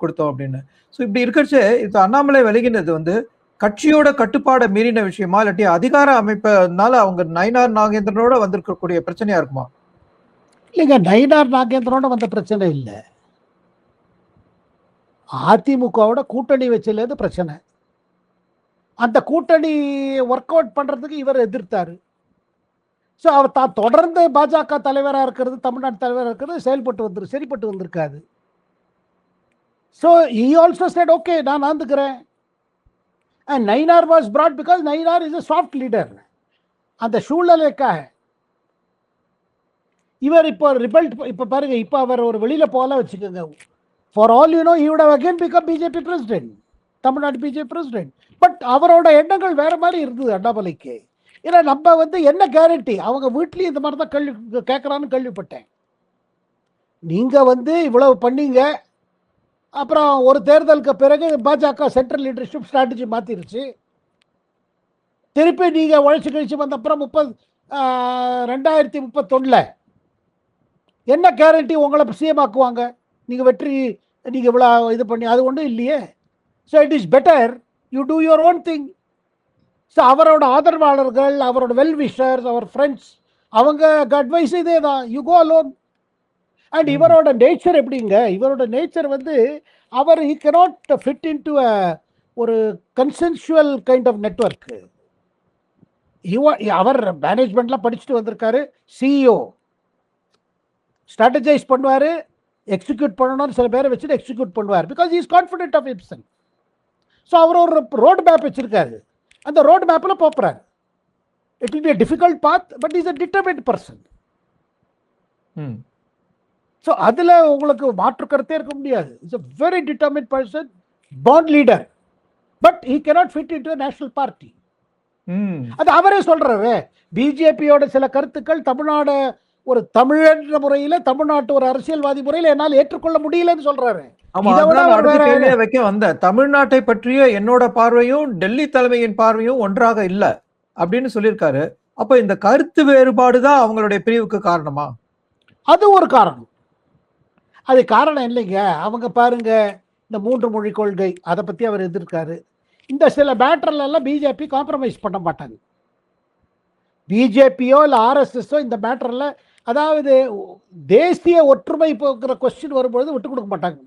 [SPEAKER 2] கொடுத்தோம் அப்படின்னு. ஸோ இப்படி இருக்கிறச்சு இப்போ அண்ணாமலை விலகினது வந்து கட்சியோட கட்டுப்பாடை மீறின விஷயமா, இல்லாட்டி அதிகார அமைப்பனால அவங்க நயினார் நாகேந்திரனோட வந்திருக்கக்கூடிய பிரச்சனையா இருக்குமா?
[SPEAKER 1] இல்லைங்க, நயினார் நாகேந்திரனோட வந்த பிரச்சனை இல்லை, அதிமுகவோட கூட்டணி வச்சதுலேருந்து பிரச்சனை. அந்த கூட்டணி ஒர்க் அவுட் பண்ணுறதுக்கு இவர் எதிர்த்தார். ஸோ அவர் தான் தொடர்ந்து பாஜக தலைவராக இருக்கிறது, தமிழ்நாடு தலைவராக இருக்கிறது சரிப்பட்டு வந்திருக்காது. So he also said okay, நான் ஆந்துக்கிறேன். And Nainar was brought because Nainar is a soft leader. அந்த சூழ்நிலைக்காக இவர் இப்போ ரிபல்ட், இப்போ பாருங்க, இப்போ அவர் ஒரு வெளியில் போகலாம் வச்சுக்கோங்க, for all you know he would have again become BJP president, Tamil Nadu BJP president. But அவரோட எண்ணங்கள் வேற மாதிரி இருந்தது அண்ணாமலைக்கு. ஏன்னா நம்ம வந்து என்ன கேரண்டி, அவங்க வீட்லேயும் இந்த மாதிரி தான் கேட்குறான்னு கேள்விப்பட்டேன். நீங்கள் வந்து இவ்வளவு பண்ணீங்க, அப்புறம் ஒரு தேர்தலுக்கு பிறகு பாஜக சென்ட்ரல் லீடர்ஷிப் ஸ்ட்ராட்டஜி மாற்றிருச்சு, திருப்பி நீங்கள் உழைச்சி கழிச்சு வந்த அப்புறம் 2031 என்ன கேரண்டி உங்களை சிஎம் ஆக்குவாங்க, நீங்கள் வெற்றி, நீங்கள் இவ்வளோ இது பண்ணி, அது ஒன்றும் இல்லையே. So it is better you two your own thing. So அவரோட ஆதரவாளர்கள், அவரோட வெல் விஷர்ஸ், அவர் ஃப்ரெண்ட்ஸ், அவங்க அட்வைஸ் இதே தான், யூ கோ அலோன். அண்ட் இவரோட நேச்சர் எப்படிங்க, இவரோட நேச்சர் வந்து அவர் he cannot fit into ஒரு கன்சென்சுவல் கைண்ட் ஆஃப் நெட்வொர்க். அவர் மேனேஜ்மெண்ட்லாம் படிச்சுட்டு வந்திருக்காரு, சிஇஓ ஸ்ட்ராட்டஜைஸ் பண்ணுவார், எக்ஸிக்யூட் பண்ணணும்னு சில பேரை வச்சுட்டு எக்ஸிக்யூட் பண்ணுவார், because is confident of himself. So அவர் ஒரு ரோட் மேப் வச்சிருக்காரு, அந்த ரோட் மேப்பில் போகிறார். It will be a difficult path, but is a determined person. So அதில் உங்களுக்கு மாற்று கருத்தே இருக்க முடியாது. It's a very determined person, born leader, but he cannot fit into a national party. அது அவரே சொல்றாரு, பிஜேபியோட சில கருத்துக்கள் தமிழ்நாடு ஒரு தமிழன் முறையில, தமிழ்நாட்டு ஒரு அரசியல்வாதி முறையில என்னால் ஏற்றுக்கொள்ள முடியலன்னு சொல்றாரு.
[SPEAKER 2] வைக்க வந்த தமிழ்நாட்டை பற்றிய என்னோட பார்வையும் டெல்லி தலைமையின் பார்வையும் ஒன்றாக இல்ல அப்படின்னு சொல்லியிருக்காரு. அப்ப இந்த கருத்து வேறுபாடு தான் அவங்களுடைய பிரிவுக்கு காரணமா?
[SPEAKER 1] அது ஒரு காரணம். அது காரணம் இல்லைங்க. அவங்க பாருங்க, இந்த 3 மொழி கொள்கை அதை பத்தி அவர் எதிர்க்காரு. இந்த சில மேட்டர்ல எல்லாம் பிஜேபி காம்ப்ரமைஸ் பண்ண மாட்டாங்க. பிஜேபியோ இல்லை ஆர்எஸ்எஸோ இந்த மேட்டர்ல, அதாவது தேசிய ஒற்றுமை போக்குற கொஸ்டின் வரும்பொழுது விட்டு கொடுக்க மாட்டாங்க.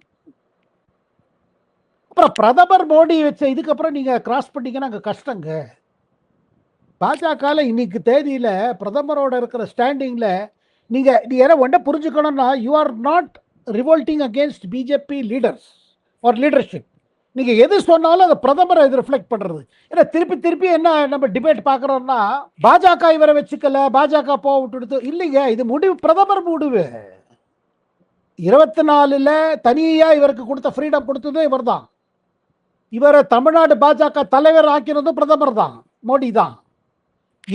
[SPEAKER 1] அப்புறம் பிரதமர் மோடி வச்ச இதுக்கப்புறம் நீங்க கிராஸ் பண்ணீங்கன்னா அங்கே கஷ்டங்க. பாஜக இன்னைக்கு தேதியில பிரதமரோட இருக்கிற ஸ்டாண்டிங்ல நீங்க ஏன்னா ஒன்றை புரிஞ்சுக்கணும்னா, you are not revolting against BJP leaders or leadership. நீங்க எது சொன்னாலும் அதை பிரதமரை இது ரிஃப்ளெக்ட் பண்றது. ஏன்னா திருப்பி திருப்பி என்ன நம்ம டிபேட் பார்க்குறோம்னா, பாஜக இவரை வச்சுக்கல, பாஜக போக விட்டுடுது. இல்லைங்க, இது முடிவு பிரதமர் முடிவு. 24ல் தனியா இவருக்கு கொடுத்த ஃப்ரீடம் கொடுத்ததும் இவர் தான். இவரை தமிழ்நாடு பாஜக தலைவர் ஆக்கினதும் பிரதமர் தான், மோடி தான்.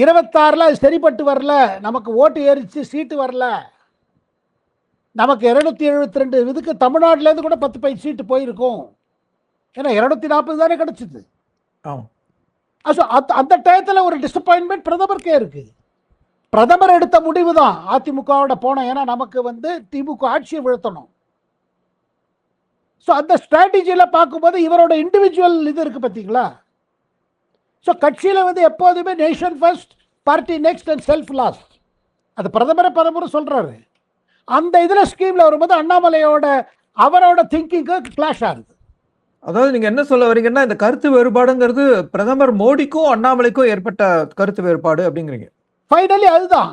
[SPEAKER 1] 26ல் அது சரிப்பட்டு வரல, நமக்கு ஓட்டு ஏறிச்சு, சீட்டு வரல, நமக்கு 272 இதுக்கு தமிழ்நாட்டிலேருந்து கூட 10 சீட்டு போயிருக்கும். ஏன்னா 240 தானே கிடைச்சிது. அந்த டயத்தில் ஒரு டிசப்பாயின்மெண்ட் பிரதமருக்கே இருக்கு. பிரதமர் எடுத்த முடிவு தான் அதிமுகவோட போனோம். ஏன்னா நமக்கு வந்து திமுக ஆட்சியை வீழ்த்தணும். ஸோ அந்த ஸ்ட்ராட்டஜியில பார்க்கும்போது இவரோட இண்டிவிஜுவல் இது இருக்கு பார்த்தீங்களா. ஸோ கட்சியில் வந்து எப்போதுமே nation first, party next and self last. அது பிரதமரும் சொல்றாரு. அந்த இதில் ஸ்கீம்ல வரும்போது அண்ணாமலையோட அவரோட திங்கிங்கு கிளாஷ் ஆகுது.
[SPEAKER 2] அதாவது நீங்க என்ன சொல்ல வரீங்கன்னா, இந்த கருத்து வேறுபாடுங்கிறது பிரதமர் மோடிக்கும் அண்ணாமலைக்கும் ஏற்பட்ட கருத்து வேறுபாடு அப்படிங்கிறீங்க.
[SPEAKER 1] ஃபைனலி அதுதான்.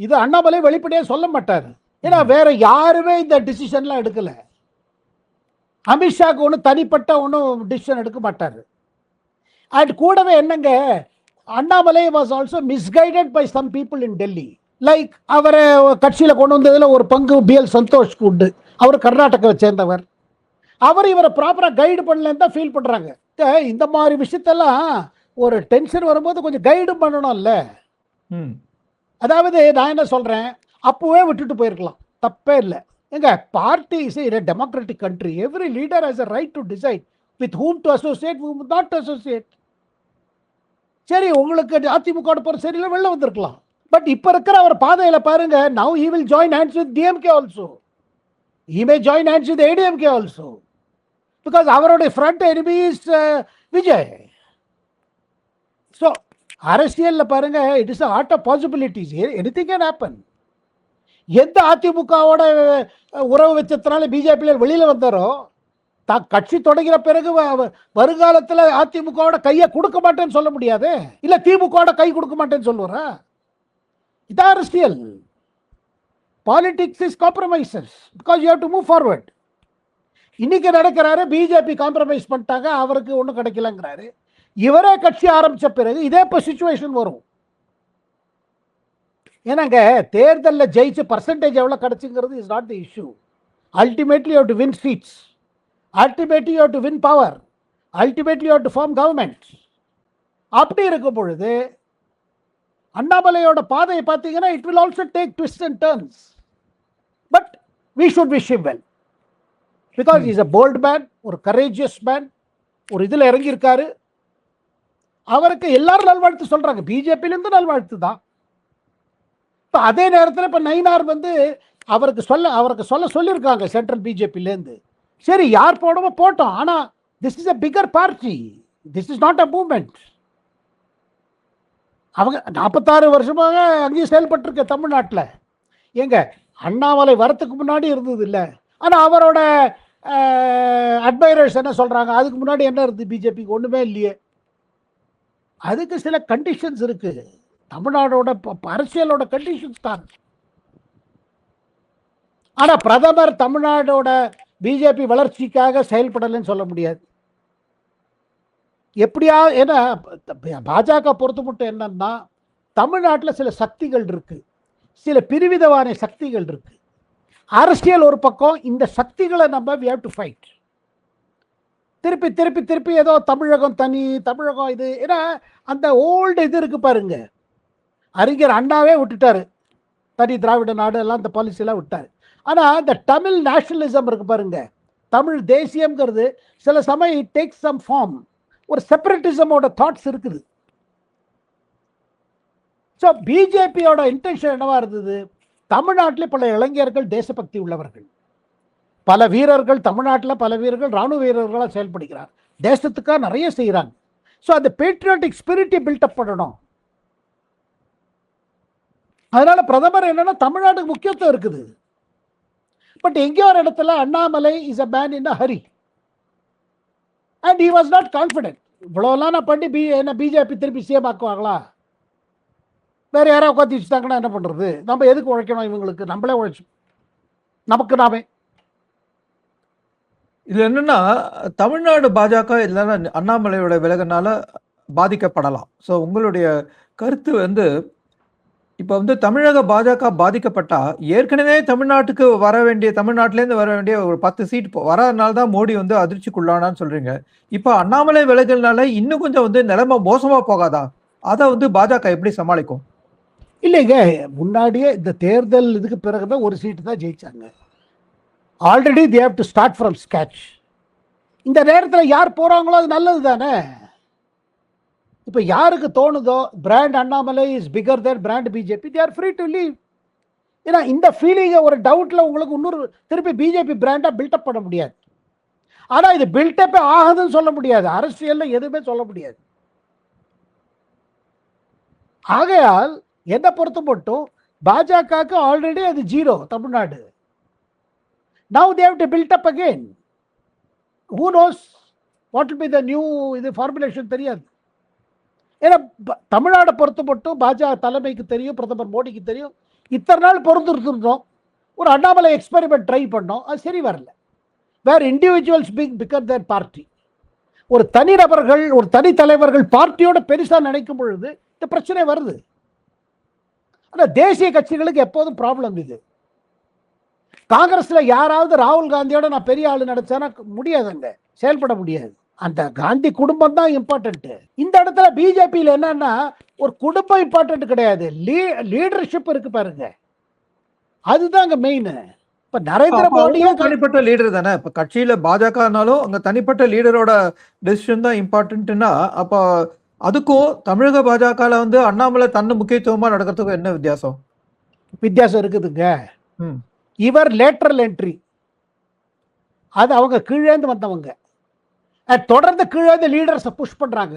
[SPEAKER 1] இது அண்ணாமலை வெளிப்படையா சொல்ல மாட்டாரு. ஏன்னா வேற யாருமே இந்த டிசிஷன்லாம் எடுக்கல. அமித்ஷாக்கு ஒன்றும் தனிப்பட்ட ஒன்றும் டிசிஷன் எடுக்க மாட்டாரு. அண்ட் கூடவே என்னங்க, Annamalai was also misguided by some people in Delhi. Like அவரை கட்சியில் கொண்டு வந்ததில் ஒரு பங்கு பிஎல் சந்தோஷ்க்கு உண்டு. அவர் கர்நாடகாவை சேர்ந்தவர். அவர் இவரை ப்ராப்பராக கைடு பண்ணலன்னு தான் ஃபீல் பண்ணுறாங்க. இந்த மாதிரி விஷயத்தெல்லாம் ஒரு டென்ஷன் வரும்போது கொஞ்சம் கைடு பண்ணணும்ல. அதாவது நான் என்ன சொல்கிறேன், அப்போவே விட்டுட்டு போயிருக்கலாம், தப்பே இல்லை. எங்க party is a democratic country. Every leader has a right to decide with whom to associate, whom not to associate. சரி, உங்களுக்கு அதிமுக போகிற சரியில்லை, வெளில வந்திருக்கலாம். பட் இப்போ இருக்கிற அவர் பாதையில் பாருங்க, now he will join hands with DMK also. He may join hands with ADMK also. Because அவருடைய front enemy is Vijay. So அரசியலில் பாருங்க, it is a art of possibilities. Anything can happen. எந்த அதிமுகவோட உறவு வச்சதுனால பிஜேபியில் வெளியில் வந்தாரோ, கட்சி தொடங்கிற பிறகு வருங்காலத்தில் அதிமுகவோட கையை கொடுக்க மாட்டேன்னு சொல்ல முடியாது. இல்லை திமுகவோட கை கொடுக்க மாட்டேன்னு சொல்லுவாரா? இதான் அரசியல். Politics is compromises because you have to move forward. இன்னைக்கு நடக்கிறாரு, பிஜேபி காம்ப்ரமைஸ் பண்ணிட்டாங்க, அவருக்கு ஒன்றும் கிடைக்கலங்கிறாரு. இவரே கட்சி ஆரம்பித்த பிறகு இதே இப்போ சிச்சுவேஷன் வரும். ஏன்னாங்க, தேர்தலில் ஜெயிச்சு பர்சன்டேஜ் எவ்வளோ கிடைச்சுங்கிறது is not the issue. Ultimately you have to win seats, ultimately you have to win power, ultimately you have to form government. அப்படி இருக்கும் பொழுது அண்ணாமலையோட பாதையை பார்த்தீங்கன்னா it will also take twist and turns. But we should wish him well because is a bold man, ஒரு கரேஜியஸ் மேன். ஒரு இதில் இறங்கியிருக்காரு. அவருக்கு எல்லாரும் நல்வாழ்த்து சொல்றாங்க, பிஜேபியிலேருந்து நல்வாழ்த்து தான். அதே நேரத்தில் இப்போ நயினார் வந்து அவருக்கு சொல்லியிருக்காங்க சென்ட்ரல் பிஜேபியிலேருந்து. சரி, யார் போடவோ போட்டோம், ஆனால் this is a bigger party, this is not a movement. அவங்க 46 வருஷமாக அங்கேயும் செயல்பட்டிருக்க தமிழ்நாட்டில். ஏங்க அண்ணாமலை வரத்துக்கு முன்னாடி இருந்தது இல்லை. ஆனால் அவரோட அட்மைரர்ஸ் என்ன சொல்கிறாங்க, அதுக்கு முன்னாடி என்ன இருந்தது பிஜேபிக்கு? ஒன்றுமே இல்லையே. அதுக்கு சில கண்டிஷன்ஸ் இருக்கு. தமிழ்நாடோட அரசியலோட கண்டிஷன்ஸ் தான். ஆனால் பிரதமர் தமிழ்நாடோட பிஜேபி வளர்ச்சிக்காக செயல்படலைன்னு சொல்ல முடியாது. எப்படியா ஏன்னா பாஜக பொறுத்த மட்டும் என்னன்னா, தமிழ்நாட்டில் சில சக்திகள் இருக்கு, சில பிரிவிதவான சக்திகள் இருக்கு. அரசியல் ஒரு பக்கம், இந்த சக்திகளை நம்ம we have to fight. திருப்பி திருப்பி திருப்பி ஏதோ தமிழகம் தனி, தமிழகம் இது, ஏன்னா அந்த ஓல்டு இது இருக்கு பாருங்க. அறிஞர் அண்ணாவே விட்டுட்டாரு, தனி திராவிட நாடு எல்லாம் அந்த பாலிசியெல்லாம் விட்டாரு. ஆனால் இந்த தமிழ் நேஷனலிசம் இருக்கு பாருங்க, தமிழ் தேசியம்ங்கிறது சில சமயம் இட் டேக்ஸ் சம் ஃபார்ம். ஒரு செப்பரேட்டிசமோட தாட்ஸ் இருக்குது. ஸோ பிஜேபியோட இன்டென்ஷன் என்னவா இருந்தது? தமிழ்நாட்டில் பல இளைஞர்கள் தேசபக்தி உள்ளவர்கள், பல வீரர்கள், தமிழ்நாட்டில் பல வீரர்கள் ராணுவ வீரர்களாக செயல்படுகிறார், தேசத்துக்காக நிறைய செய்கிறாங்க. ஸோ அந்த பேட்ரியாட்டிக் ஸ்பிரிட்டை பில்டப் பண்ணணும். அதனால பிரதமர் என்னன்னா தமிழ்நாட்டுக்கு முக்கியத்துவம் இருக்குது. பட் எங்கேயோ ஒரு இடத்துல Annamalai is a man in a Hari and he was not confident. இவ்வளோலாம் நான் பண்ணி என்ன பிஜேபி திருப்பி சிஎம் ஆக்குவாங்களா? வேற யாராவது உட்காந்து வச்சுட்டாங்கன்னா என்ன பண்றது? நம்ம எதுக்கு உழைக்கணும் இவங்களுக்கு? நம்மளே உழைச்சு நமக்கு நாமே.
[SPEAKER 2] இது என்னன்னா, தமிழ்நாடு பாஜக இல்லைன்னா அண்ணாமலையோட விலகனால பாதிக்கப்படலாம். ஸோ உங்களுடைய கருத்து வந்து, இப்போ வந்து தமிழக பாஜக பாதிக்கப்பட்டா ஏற்கனவே தமிழ்நாட்டுக்கு வர வேண்டிய, தமிழ்நாட்டிலேருந்து வர வேண்டிய ஒரு 10 சீட் வராதனால தான் மோடி வந்து அதிர்ச்சிக்குள்ளானான்னு சொல்றீங்க. இப்போ அண்ணாமலை விலகல்னால இன்னும் கொஞ்சம் வந்து நிலைமை மோசமா போகாதா? அதை வந்து பாஜக எப்படி சமாளிக்கும்?
[SPEAKER 1] இல்லைங்க, முன்னாடியே இந்த தேர்தல் இதுக்கு பிறகுதான் ஒரு சீட்டு தான் ஜெயிச்சாங்க. Already they have to start from scratch. இந்த நேரத்தில் யார் போறாங்களோ அது நல்லது தானே. இப்போ யாருக்கு தோணுதோ brand Annamalai is bigger than brand BJP, they are free to leave. ஏன்னா இந்த ஃபீலிங்கை ஒரு டவுட்ல உங்களுக்கு இன்னொரு திருப்பி பிஜேபி பிராண்டா பில்டப் பண்ண முடியாது. ஆனா இது பில்டப் ஆகுதுன்னு சொல்ல முடியாது, அரசியல்ல எதுவுமே சொல்ல முடியாது. ஆகையால் என்ன பொறுத்த மட்டும் பாஜகவுக்கு ஆல்ரெடி அது zero Tamil Nadu. Now they have to build up again. Who knows what will be the new இது ஃபார்முலேஷன் தெரியாது. ஏன்னா தமிழ்நாடை பொறுத்த மட்டும் பாஜக தலைமைக்கு தெரியும், பிரதமர் மோடிக்கு தெரியும். இத்தனை நாள் பொறுத்திருந்தோம், ஒரு அண்ணாமலை எக்ஸ்பெரிமெண்ட் ட்ரை பண்ணோம், அது சரி வரல. வேர் இண்டிவிஜுவல்ஸ் பிகர் தேர் பார்ட்டி. ஒரு தனி நபர்கள், ஒரு தனி தலைவர்கள் பார்ட்டியோட பெருசா நினைக்கும் பொழுது இந்த பிரச்சனை வருது. ஆனால் தேசிய கட்சிகளுக்கு எப்போதும் ப்ராப்ளம் இது. காங்கிரஸ்ல யாராவது ராகுல் காந்தியோட நான் பெரிய ஆளு நினைச்சேன்னா முடியாதுங்க, செயல்பட முடியாது. அந்த காந்தி குடும்பம் தான் இம்பார்ட்டன்ட். இந்த இடத்துல பிஜேபியில் என்னன்னா ஒரு குடும்பம் இம்பார்ட்டன்ட் கிடையாது, லீடர்ஷிப் இருக்கு பாருங்க, அதுதான் அங்க மெயின். இப்ப நரேந்திர மோடியே
[SPEAKER 2] தனிப்பட்ட லீடர் தானே. இப்ப கட்சியில பாஜகனாலும் அங்க தனிப்பட்ட லீடரோட டெசிஷன் தான் இம்பார்ட்டன்ட்னா, அப்ப அதுக்கும் தமிழக பாஜகல வந்து அண்ணாமலை தன்னை முக்கியத்துவமா நடக்கிறதுக்கும் என்ன வித்தியாசம்?
[SPEAKER 1] வித்தியாசம் இருக்குதுங்க. இவர் லேட்டரல் என்ட்ரி, அது அவங்க கீழேந்து வந்தவங்க, தொடர்ந்து கீழே லீடர்ஸை புஷ் பண்றாங்க.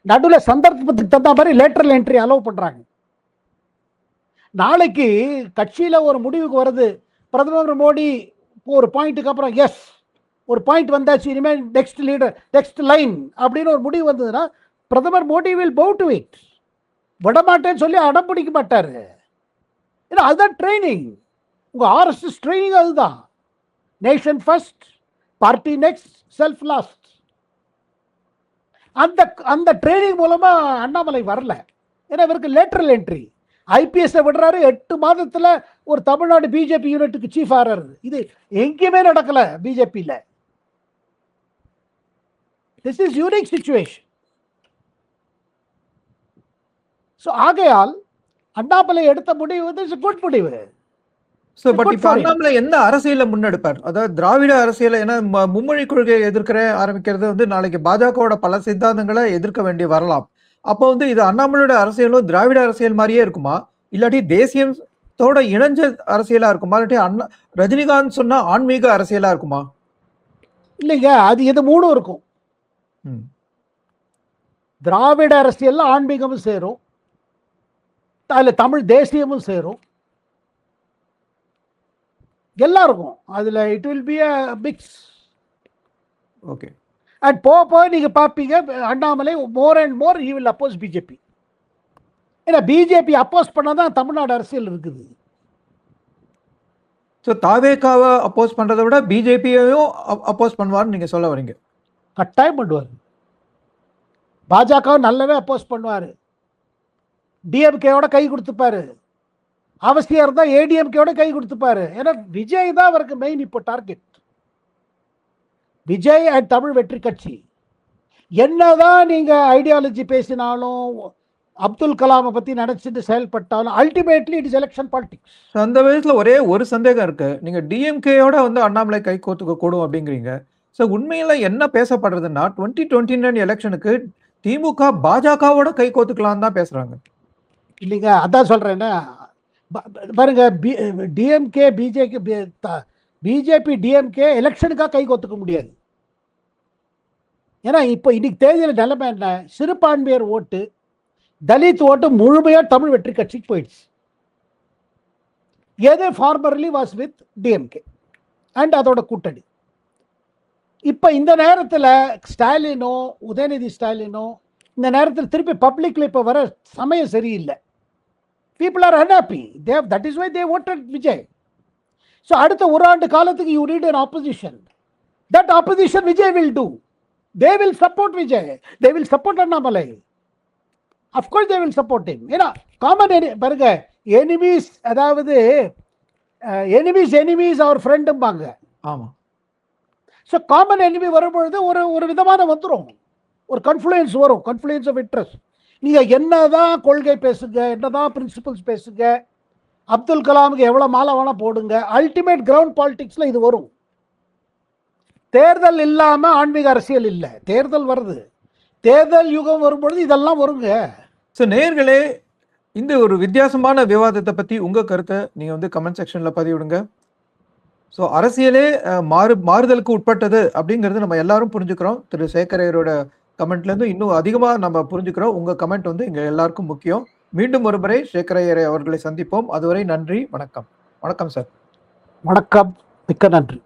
[SPEAKER 1] நடுவில் சந்தர்ப்பத்துக்கு தகுந்த மாதிரி லேட்டரல் என்ட்ரி அலோவ் பண்றாங்க. நாளைக்கு கட்சியில ஒரு முடிவுக்கு வருது, பிரதமர் மோடி ஒரு பாயிண்ட்டுக்கு அப்புறம் எஸ் ஒரு பாயிண்ட் வந்தாச்சு, இனிமேல் நெக்ஸ்ட் லீடர் நெக்ஸ்ட் லைன் அப்படின்னு ஒரு முடிவு வந்ததுன்னா பிரதமர் Modi will bow to it. விடமாட்டேன்னு சொல்லி அடம் பிடிக்க மாட்டாரு. ஏன்னா அதுதான் ட்ரைனிங். உங்க ஆர்எஸ்எஸ் ட்ரைனிங் அதுதான். Nation first, party next, self last. அந்த அந்த ட்ரைனிங் மூலமா அண்ணாமலை வரல. ஏன்னா இவருக்கு லேட்டரல் என்ட்ரி. ஐபிஎஸ் விடுறாரு, 8 மாதத்துல ஒரு தமிழ்நாடு பிஜேபி யூனிட்டுக்கு சீஃப் ஆறாரு. இது எங்கேயுமே நடக்கல பிஜேபியில. This is unique situation. So ஆகையால் அண்ணாமலை எடுத்த முடிவு வந்து குட் முடிவு.
[SPEAKER 2] பட் இப்ப அண்ணாமலை என்ன அரசியலை முன்னெடுப்பார்? அதாவது திராவிட அரசியலை, ஏன்னா மும்மொழி கொள்கையை எதிர்க்கிற ஆரம்பிக்கிறது வந்து நாளைக்கு பாஜகவோட பல சித்தாந்தங்களை எதிர்க்க வேண்டி வரலாம். அப்போ வந்து இது அண்ணாமலையோட அரசியலும் திராவிட அரசியல் மாதிரியே இருக்குமா, இல்லாட்டி தேசியத்தோட இணைஞ்ச அரசியலா இருக்குமா, இல்லாட்டி ரஜினிகாந்த் சொன்னா ஆன்மீக அரசியலா இருக்குமா?
[SPEAKER 1] இல்லைங்க, அது இது மூணும் இருக்கும். திராவிட அரசியல்ல ஆன்மீகமும் சேரும், அதில் தமிழ் தேசியமும் சேரும், எல்லாம் இருக்கும் அதில். It will be a mix.
[SPEAKER 2] Okay.
[SPEAKER 1] And போக நீங்கள் பார்ப்பீங்க Annamalai more and more he will oppose BJP. ஏன்னா பிஜேபி அப்போஸ் பண்ணால் தான் தமிழ்நாடு அரசியல் இருக்குது.
[SPEAKER 2] ஸோ தாவேக்காவை அப்போஸ் பண்ணுறதை விட பிஜேபியையும் அப்போஸ் பண்ணுவார்னு நீங்கள் சொல்ல வரீங்க?
[SPEAKER 1] கட்டாயம் பண்ணுவார். பாஜகவை நல்லாவே அப்போஸ் பண்ணுவார். டிஎம்கேவோட கை கொடுத்துப்பாரு. அவசியம் இருந்தால் ஏடிஎம்கேவோட கை கொடுத்துப்பாரு. ஏன்னா விஜய் தான் அவருக்கு மெயின் இப்போ டார்கெட். விஜய் அண்ட் தமிழ் வெற்றி கட்சி. என்னதான் நீங்க ஐடியாலஜி பேசினாலும், அப்துல் கலாமை பத்தி நினைச்சிட்டு செயல்பட்டாலும், ultimately it is election politics.
[SPEAKER 2] அந்த விதத்துல ஒரே ஒரு சந்தேகம் இருக்கு. நீங்க டிஎம்கேயோட வந்து அண்ணாமலை கை கோத்துக்க கூடும் அப்படிங்கிறீங்க. ஸோ உண்மையில என்ன பேசப்படுறதுன்னா 2029 எலெக்ஷனுக்கு திமுக பாஜகவோட கை கோத்துக்கலாம் தான் பேசுறாங்க.
[SPEAKER 1] இல்லைங்க, அதான் சொல்றேன்னா பாருங்க, டிஎம்கே பிஜேபி டிஎம்கே எலெக்ஷனுக்காக கை கோத்துக்க முடியாது. ஏன்னா இப்போ இன்னைக்கு தேர்தல் நிலைமை என்ன, சிறுபான்மையர் ஓட்டு, தலித் ஓட்டு முழுமையாக தமிழ் வெற்றி கட்சிக்கு போயிடுச்சு. எது formerly was with DMK and அதோட கூட்டணி. இப்போ இந்த நேரத்தில் ஸ்டாலினோ, உதயநிதி ஸ்டாலினோ இந்த நேரத்தில் திருப்பி பப்ளிக்ல இப்போ வர சமயம் சரியில்லை. People are unhappy. That is why they voted Vijay. So அடுத்த ஒரு ஆண்டு காலத்துக்கு you need an opposition. That opposition Vijay will do. They will support Vijay. They will support Annamalai. Of course they will support him. ஏன்னா காமன் பாருங்க, எனிமீஸ், அதாவது எனிமீஸ் அவர் ஃப்ரெண்டும்பாங்க.
[SPEAKER 2] ஆமாம்.
[SPEAKER 1] ஸோ காமன் எனிமி வரும்பொழுது ஒரு விதமான வந்துடும், ஒரு கன்ஃப்ளூயன்ஸ் வரும், கன்ஃப்ளூயன்ஸ் ஆஃப் இன்ட்ரெஸ்ட். நீங்கள் என்னதான் கொள்கை பேசுங்க, என்னதான் பிரின்சிபல்ஸ் பேசுங்க, அப்துல் கலாமுக்கு எவ்வளோ மாலை வேணால் போடுங்க, அல்டிமேட் கிரவுண்ட் பாலிடிக்ஸில் இது வரும். தேர்தல் இல்லாமல் ஆன்மீக அரசியல் இல்லை. தேர்தல் வருது, தேர்தல் யுகம் வரும்பொழுது இதெல்லாம் வருங்க.
[SPEAKER 2] ஸோ நேயர்களே, இந்த ஒரு வித்தியாசமான விவாதத்தை பற்றி உங்கள் கருத்தை நீங்கள் வந்து கமெண்ட் செக்ஷனில் பதிவிடுங்க. ஸோ அரசியலே மாறுதலுக்கு உட்பட்டது அப்படிங்கிறது நம்ம எல்லாரும் புரிஞ்சுக்கிறோம். திரு சேகரையரோட கமெண்ட்லேருந்து இன்னும் அதிகமாக நம்ம புரிஞ்சுக்கிறோம். உங்கள் கமெண்ட் வந்து எங்கள் எல்லாருக்கும் முக்கியம். மீண்டும் ஒரு முறை சேகரையரை அவர்களை சந்திப்போம். அதுவரை நன்றி, வணக்கம். வணக்கம் சார்.
[SPEAKER 1] வணக்கம், மிக்க நன்றி.